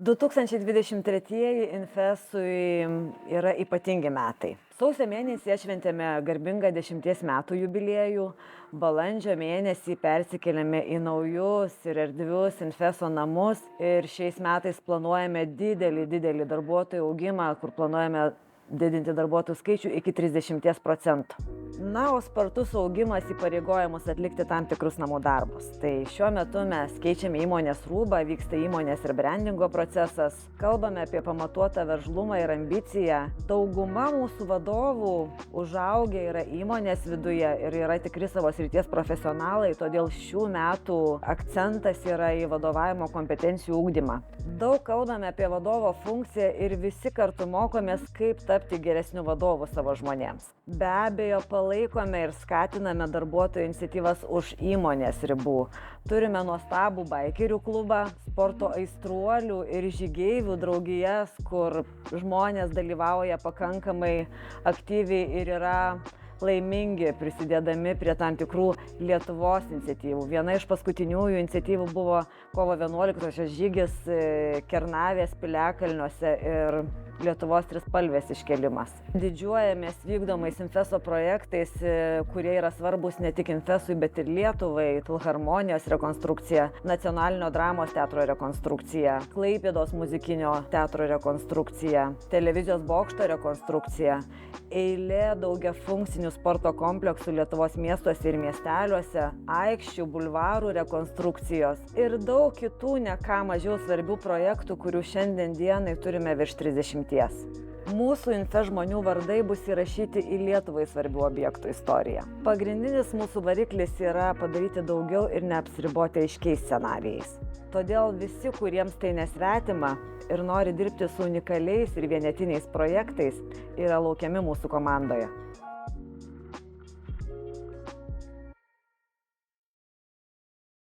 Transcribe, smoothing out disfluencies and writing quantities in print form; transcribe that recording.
2023 Infesui yra ypatingi metai. Sausio mėnesį atšventėme garbingą 10 metų jubiliejų, balandžio mėnesį persikėlėme į naujus ir erdvius Infeso namus ir šiais metais planuojame didelį darbuotojų augimą, kur planuojame didinti darbuotojų skaičių iki 30%. Na, o spartus augimas įpareigoja mus atlikti tam tikrus namų darbus. Tai šiuo metu mes keičiame įmonės rūbą, vyksta įmonės ir brandingo procesas, kalbame apie pamatuotą veržlumą ir ambiciją. Dauguma mūsų vadovų užaugę yra įmonės viduje ir yra tikri savo srities profesionalai, todėl šių metų akcentas yra į vadovavimo kompetencijų ugdymą. Daug kalbame apie vadovo funkciją ir visi kartu mokomės, kaip tapti geresniu vadovu savo žmonėms. Be abejo, palaikome ir skatiname darbuotojų iniciatyvas už įmonės ribų. Turime nuostabų baikerių klubą, sporto aistruolių ir žygeivių draugijas, kur žmonės dalyvauja pakankamai aktyviai ir yra laimingi, prisidėdami prie tam tikrų Lietuvos iniciatyvų. Viena iš paskutiniųjų iniciatyvų buvo kovo 11-osios žygis Kernavės piliakalniuose ir Lietuvos trispalvės iškėlimas. Didžiuojamės vykdomais Infeso projektais, kurie yra svarbus ne tik Infesui, bet ir Lietuvai. Filharmonijos rekonstrukcija, Nacionalinio dramos teatro rekonstrukcija, Klaipėdos muzikinio teatro rekonstrukcija, televizijos bokšto rekonstrukcija, eilė daugiafunkcinių sporto kompleksų Lietuvos miestuose ir miesteliuose, aikščių, bulvarų rekonstrukcijos ir daug kitų ne ką mažiau svarbių projektų, kurių šiandien dienai turime virš 30. Mūsų Infes žmonių vardai bus įrašyti į Lietuvai svarbių objektų istoriją. Pagrindinis mūsų variklis yra padaryti daugiau ir neapsiriboti aiškiais scenarijais. Todėl visi, kuriems tai nesvetima ir nori dirbti su unikaliais ir vienetiniais projektais, yra laukiami mūsų komandoje.